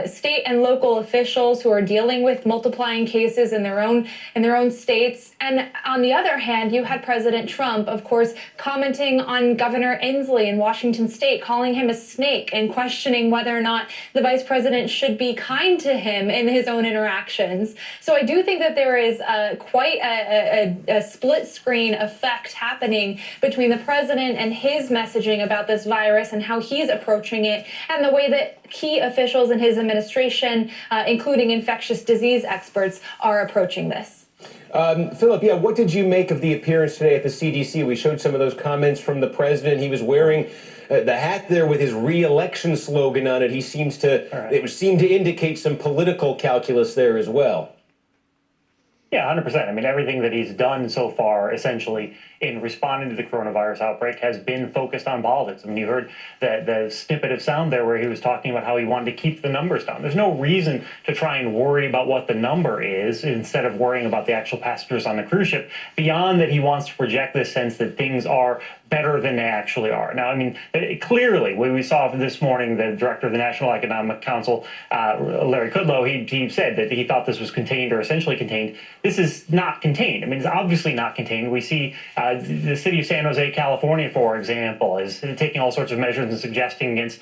state and local officials who are dealing with multiplying cases in their own states. And on the other hand, you had President Trump, of course, commenting on Governor Inslee in Washington State, calling him a snake and questioning whether or not the vice president should be kind to him in his own interactions. So I do think that there is quite a split screen effect happening between the president and his messaging about this virus and how he's approaching it, and the way that key officials in his administration, including infectious disease experts, are approaching this. Philip, yeah, what did you make of the appearance today at the CDC? We showed some of those comments from the president. He was wearing the hat there with his re-election slogan on it. He seems to, it would seem to indicate some political calculus there as well. Yeah, 100%. I mean, everything that he's done so far, essentially, in responding to the coronavirus outbreak has been focused on politics. I mean, you heard the snippet of sound there where he was talking about how he wanted to keep the numbers down. There's no reason to try and worry about what the number is instead of worrying about the actual passengers on the cruise ship, beyond that he wants to project this sense that things are better than they actually are. Now, I mean, clearly, we saw this morning the director of the National Economic Council, Larry Kudlow, he said that he thought this was contained or essentially contained. This is not contained. I mean, it's obviously not contained. We see the city of San Jose, California, for example, is taking all sorts of measures and suggesting against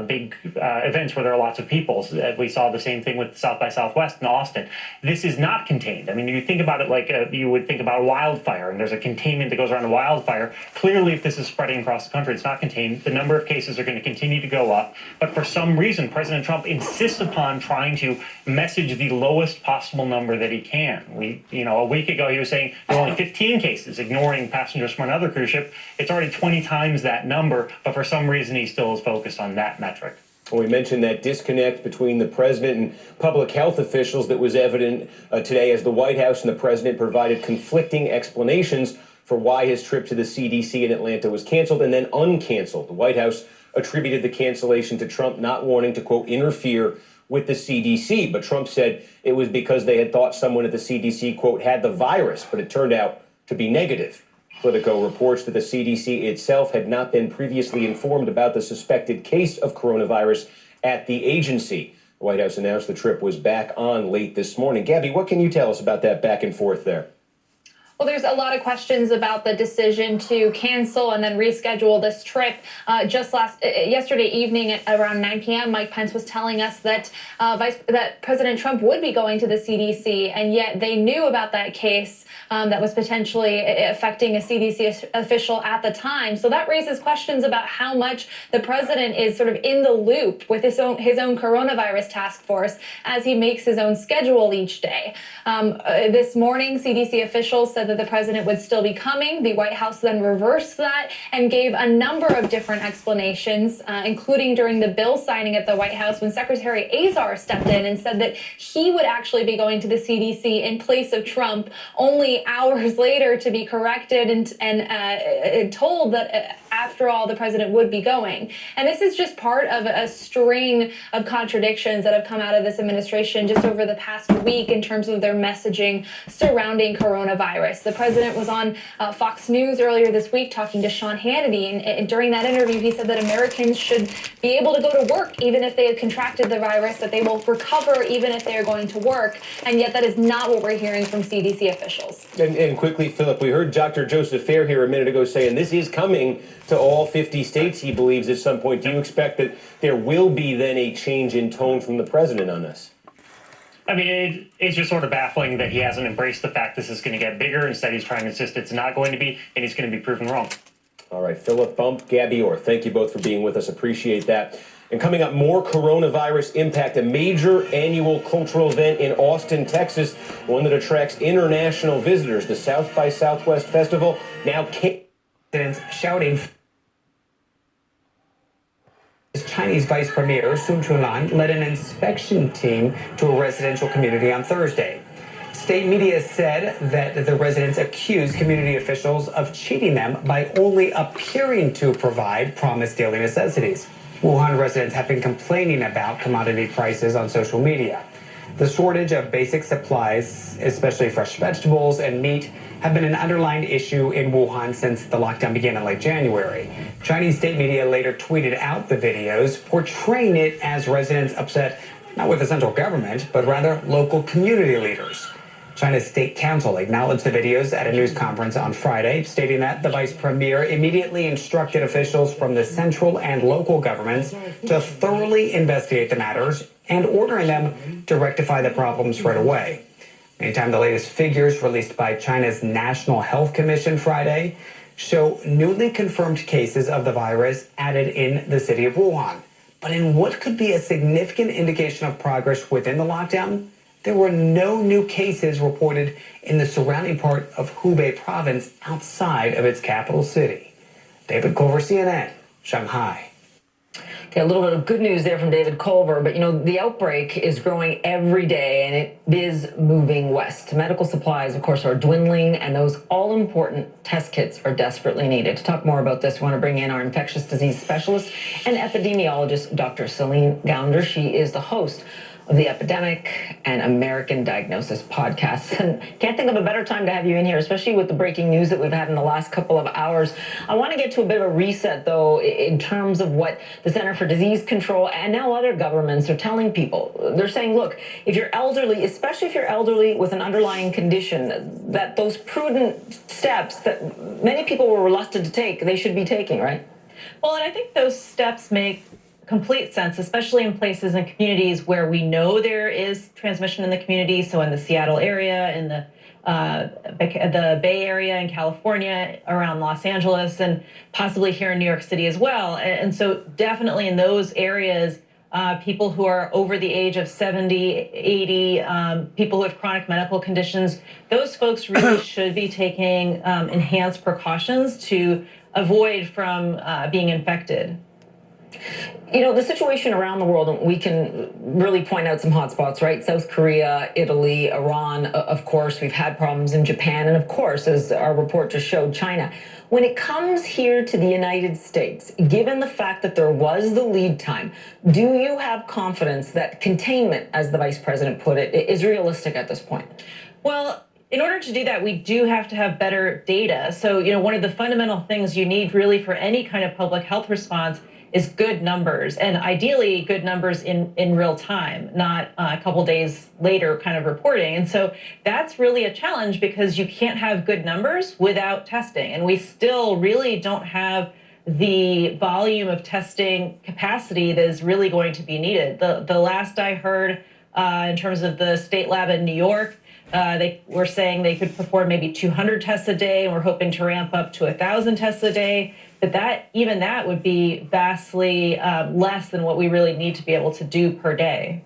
big events where there are lots of people. We saw the same thing with South by Southwest in Austin. This is not contained. I mean, you think about it like you would think about a wildfire, and there's a containment that goes around a wildfire. Clearly, if this is spreading across the country, it's not contained. The number of cases are going to continue to go up. But for some reason, President Trump insists upon trying to message the lowest possible number that he can. A week ago, he was saying there were only 15 cases, ignoring passengers from another cruise ship. It's already 20 times that number, but for some reason, he still is focused on that metric. Well, we mentioned that disconnect between the president and public health officials that was evident today as the White House and the president provided conflicting explanations for why his trip to the CDC in Atlanta was canceled and then uncanceled. The White House attributed the cancellation to Trump not wanting to, quote, interfere with the CDC. But Trump said it was because they had thought someone at the CDC, quote, had the virus, but it turned out to be negative. Politico reports that the CDC itself had not been previously informed about the suspected case of coronavirus at the agency. The White House announced the trip was back on late this morning. Gabby, what can you tell us about that back and forth there? Well, there's a lot of questions about the decision to cancel and then reschedule this trip. Yesterday evening at around 9 p.m., Mike Pence was telling us that that President Trump would be going to the CDC, and yet they knew about that case that was potentially affecting a CDC official at the time. So that raises questions about how much the president is sort of in the loop with his own coronavirus task force as he makes his own schedule each day. This morning, CDC officials said that the president would still be coming. The White House then reversed that and gave a number of different explanations, including during the bill signing at the White House when Secretary Azar stepped in and said that he would actually be going to the CDC in place of Trump, only hours later to be corrected and told that after all, the president would be going. And this is just part of a string of contradictions that have come out of this administration just over the past week in terms of their messaging surrounding coronavirus. The president was on Fox News earlier this week talking to Sean Hannity, and during that interview, he said that Americans should be able to go to work even if they have contracted the virus, that they will recover even if they are going to work, and yet that is not what we're hearing from CDC officials. And quickly, Philip, we heard Dr. Joseph Fair here a minute ago saying this is coming to all 50 states, he believes, at some point. Do you expect that there will be then a change in tone from the president on this? I mean, it's just sort of baffling that he hasn't embraced the fact this is going to get bigger. Instead, he's trying to insist it's not going to be, and he's going to be proven wrong. All right, Philip Bump, Gabby Orr, thank you both for being with us. Appreciate that. And coming up, more coronavirus impact, a major annual cultural event in Austin, Texas, one that attracts international visitors. The South by Southwest Festival now shouting. Chinese Vice Premier Sun Chulan led an inspection team to a residential community on Thursday. State media said that the residents accused community officials of cheating them by only appearing to provide promised daily necessities. Wuhan residents have been complaining about commodity prices on social media. The shortage of basic supplies, especially fresh vegetables and meat, have been an underlying issue in Wuhan since the lockdown began in late January. Chinese state media later tweeted out the videos, portraying it as residents upset not with the central government, but rather local community leaders. China's State Council acknowledged the videos at a news conference on Friday, stating that the vice premier immediately instructed officials from the central and local governments to thoroughly investigate the matters and ordering them to rectify the problems right away. Meantime, the latest figures released by China's National Health Commission Friday show newly confirmed cases of the virus added in the city of Wuhan. But in what could be a significant indication of progress within the lockdown, there were no new cases reported in the surrounding part of Hubei province outside of its capital city. David Culver, CNN, Shanghai. Okay, a little bit of good news there from David Culver, but the outbreak is growing every day and it is moving west. Medical supplies, of course, are dwindling and those all-important test kits are desperately needed. To talk more about this, we want to bring in our infectious disease specialist and epidemiologist, Dr. Celine Gounder. She is the host of the Epidemic and American Diagnosis podcast. And can't think of a better time to have you in here, especially with the breaking news that we've had in the last couple of hours. I want to get to a bit of a reset, though, in terms of what the Center for Disease Control and now other governments are telling people. They're saying, look, if you're elderly, especially if you're elderly with an underlying condition, that those prudent steps that many people were reluctant to take, they should be taking, right? Well, and I think those steps make complete sense, especially in places and communities where we know there is transmission in the community. So in the Seattle area, in the Bay Area in California, around Los Angeles, and possibly here in New York City as well. And so definitely in those areas, people who are over the age of 70, 80, people who have chronic medical conditions, those folks really should be taking enhanced precautions to avoid from being infected. The situation around the world, and we can really point out some hotspots, right? South Korea, Italy, Iran, of course. We've had problems in Japan, and of course, as our report just showed, China. When it comes here to the United States, given the fact that there was the lead time, do you have confidence that containment, as the vice president put it, is realistic at this point? Well, in order to do that, we do have to have better data. So, one of the fundamental things you need really for any kind of public health response is good numbers, and ideally good numbers in real time, not a couple days later kind of reporting. And so that's really a challenge because you can't have good numbers without testing. And we still really don't have the volume of testing capacity that is really going to be needed. The last I heard in terms of the state lab in New York, they were saying they could perform maybe 200 tests a day, and we're hoping to ramp up to 1,000 tests a day. But that would be vastly less than what we really need to be able to do per day.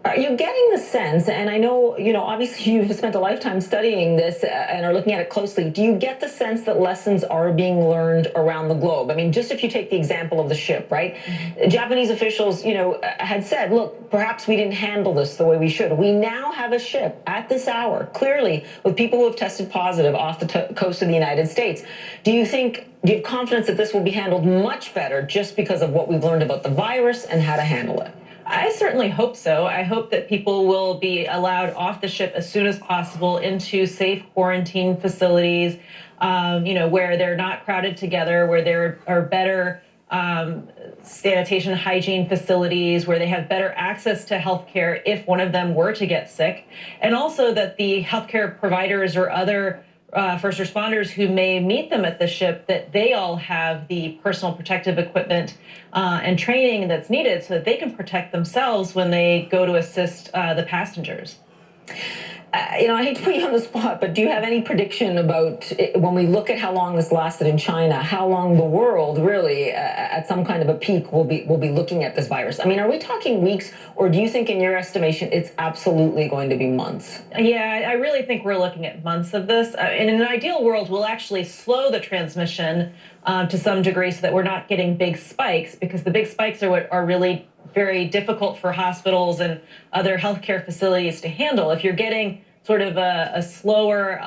Are you getting the sense, and I know, obviously you've spent a lifetime studying this and are looking at it closely, do you get the sense that lessons are being learned around the globe? I mean, just if you take the example of the ship, right? Mm-hmm. Japanese officials, had said, look, perhaps we didn't handle this the way we should. We now have a ship at this hour, clearly, with people who have tested positive off the coast of the United States. Do you have confidence that this will be handled much better just because of what we've learned about the virus and how to handle it? I certainly hope so. I hope that people will be allowed off the ship as soon as possible into safe quarantine facilities, where they're not crowded together, where there are better sanitation and hygiene facilities, where they have better access to healthcare if one of them were to get sick, and also that the healthcare providers or other first responders who may meet them at the ship, that they all have the personal protective equipment and training that's needed so that they can protect themselves when they go to assist the passengers. I hate to put you on the spot, but do you have any prediction about when we look at how long this lasted in China, how long the world really, at some kind of a peak, will be looking at this virus? I mean, are we talking weeks, or do you think, in your estimation, it's absolutely going to be months? Yeah, I really think we're looking at months of this. In an ideal world, we'll actually slow the transmission to some degree so that we're not getting big spikes, because the big spikes are what are really very difficult for hospitals and other healthcare facilities to handle. If you're getting sort of a slower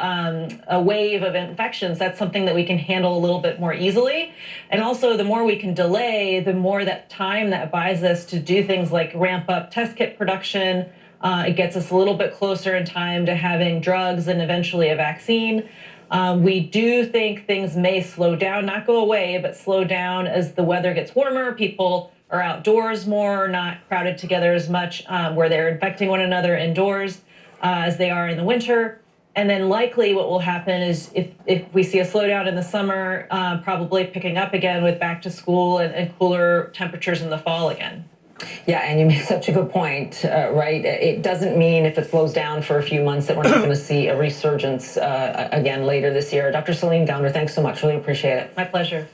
a wave of infections, that's something that we can handle a little bit more easily. And also, the more we can delay, the more that time that buys us to do things like ramp up test kit production. It gets us a little bit closer in time to having drugs and eventually a vaccine. We do think things may slow down, not go away, but slow down as the weather gets warmer. People are outdoors more, not crowded together as much, where they're infecting one another indoors as they are in the winter. And then likely what will happen is if we see a slowdown in the summer, probably picking up again with back to school and cooler temperatures in the fall again. Yeah, and you make such a good point, right? It doesn't mean if it slows down for a few months that we're not going to see a resurgence again later this year. Dr. Celine Gounder, thanks so much. Really appreciate it. My pleasure.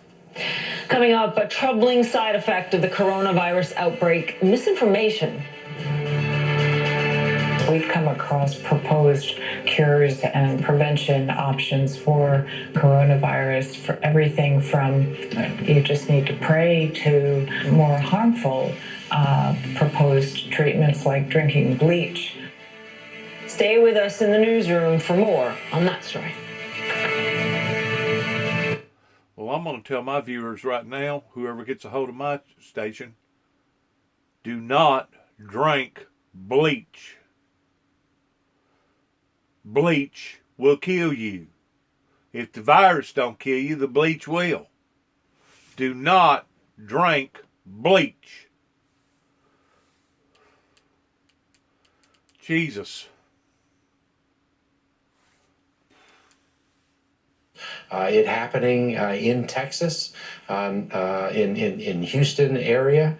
Coming up, a troubling side effect of the coronavirus outbreak, misinformation. we've come across proposed cures and prevention options for coronavirus, for everything from you just need to pray to more harmful proposed treatments like drinking bleach. Stay with us in the newsroom for more on that story. Well, I'm going to tell my viewers right now, whoever gets a hold of my station, do not drink bleach. Bleach will kill you. If the virus don't kill you, the bleach will. Do not drink bleach. Jesus. It happening in Texas, in Houston area.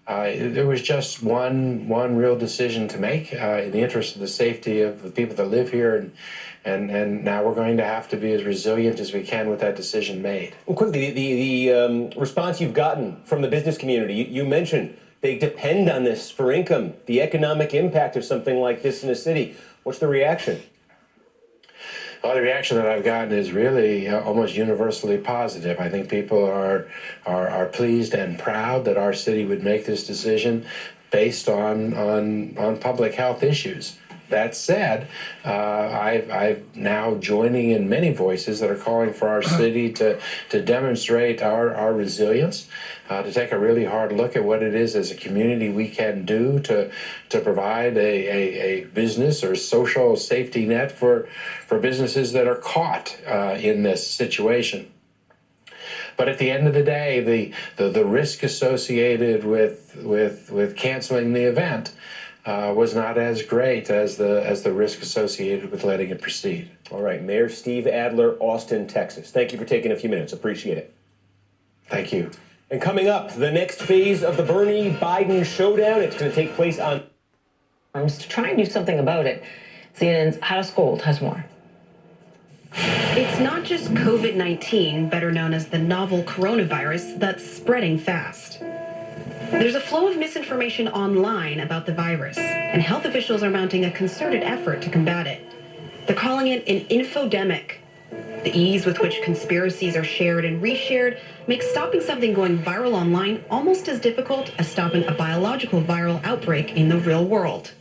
There was just one real decision to make in the interest of the safety of the people that live here, and now we're going to have to be as resilient as we can with that decision made. Well, quickly, the response you've gotten from the business community, you mentioned they depend on this for income, the economic impact of something like this in a city. What's the reaction? Well, the reaction that I've gotten is really almost universally positive. I think people are pleased and proud that our city would make this decision based on public health issues. That said, I'm now joining in many voices that are calling for our city to demonstrate our resilience, to take a really hard look at what it is as a community we can do to provide a business or social safety net for businesses that are caught in this situation. But at the end of the day, the risk associated with canceling the event was not as great as the risk associated with letting it proceed. All right, Mayor Steve Adler, Austin, Texas. Thank you for taking a few minutes. Appreciate it. Thank you. And coming up, the next phase of the Bernie-Biden showdown. It's going to take place on... To try and do something about it. CNN's Hannah Gold has more. It's not just COVID-19, better known as the novel coronavirus, that's spreading fast. There's a flow of misinformation online about the virus, and health officials are mounting a concerted effort to combat it. They're calling it an infodemic. The ease with which conspiracies are shared and reshared makes stopping something going viral online almost as difficult as stopping a biological viral outbreak in the real world.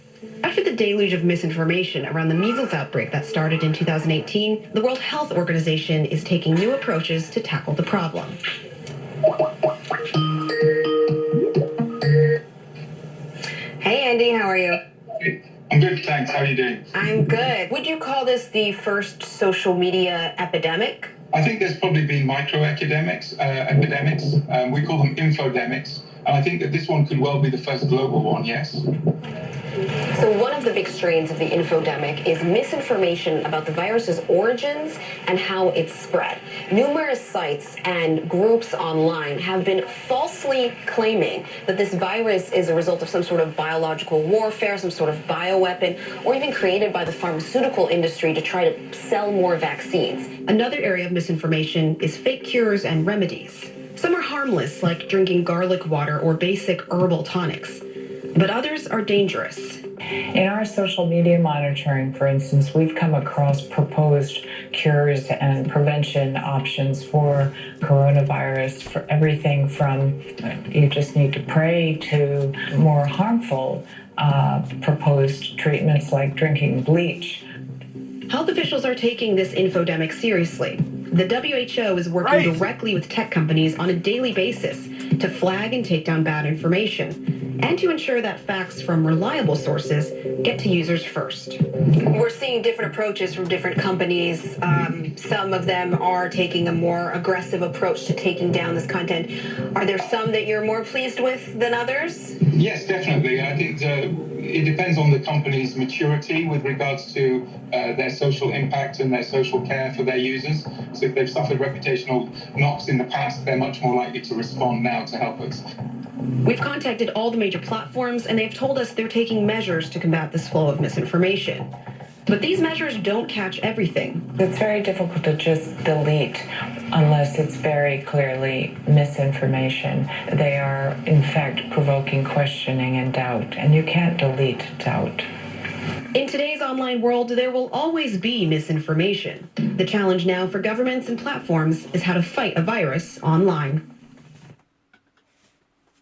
After the deluge of misinformation around the measles outbreak that started in 2018, the World Health Organization is taking new approaches to tackle the problem. Hey, Andy, how are you? I'm good, thanks. How are you doing? I'm good. Would you call this the first social media epidemic? I think there's probably been epidemics. We call them infodemics. And I think that this one could well be the first global one, yes. So one of the big strains of the infodemic is misinformation about the virus's origins and how it's spread. Numerous sites and groups online have been falsely claiming that this virus is a result of some sort of biological warfare, some sort of bioweapon, or even created by the pharmaceutical industry to try to sell more vaccines. Another area of misinformation is fake cures and remedies. Some are harmless, like drinking garlic water or basic herbal tonics. But others are dangerous. In our social media monitoring, for instance, we've come across proposed cures and prevention options for coronavirus, for everything from you just need to pray to more harmful proposed treatments like drinking bleach. Health officials are taking this infodemic seriously. The WHO is working directly with tech companies on a daily basis to flag and take down bad information, and to ensure that facts from reliable sources get to users first. We're seeing different approaches from different companies. Some of them are taking a more aggressive approach to taking down this content. Are there some that you're more pleased with than others? Yes, definitely. I think it depends on the company's maturity with regards to their social impact and their social care for their users. So if they've suffered reputational knocks in the past, they're much more likely to respond now to help us. We've contacted all the major platforms, and they've told us they're taking measures to combat this flow of misinformation. But these measures don't catch everything. It's very difficult to just delete unless it's very clearly misinformation. They are, in fact, provoking questioning and doubt, and you can't delete doubt. In today's online world, there will always be misinformation. The challenge now for governments and platforms is how to fight a virus online.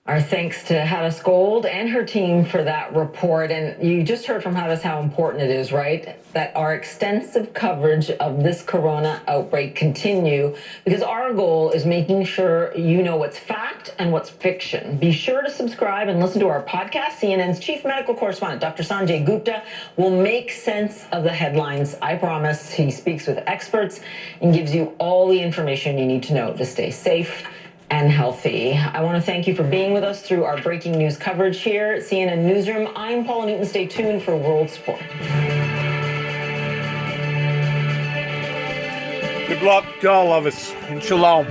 Our thanks to Hadis Gold and her team for that report. And you just heard from Hadis how important it is, right, that our extensive coverage of this corona outbreak continue, because our goal is making sure you know what's fact and what's fiction. Be sure to subscribe and listen to our podcast. CNN's chief medical correspondent, Dr. Sanjay Gupta, will make sense of the headlines. I promise. He speaks with experts and gives you all the information you need to know to stay safe and healthy. I want to thank you for being with us through our breaking news coverage here at CNN Newsroom. I'm Paula Newton. Stay tuned for World Sport. Good luck to all of us, and shalom.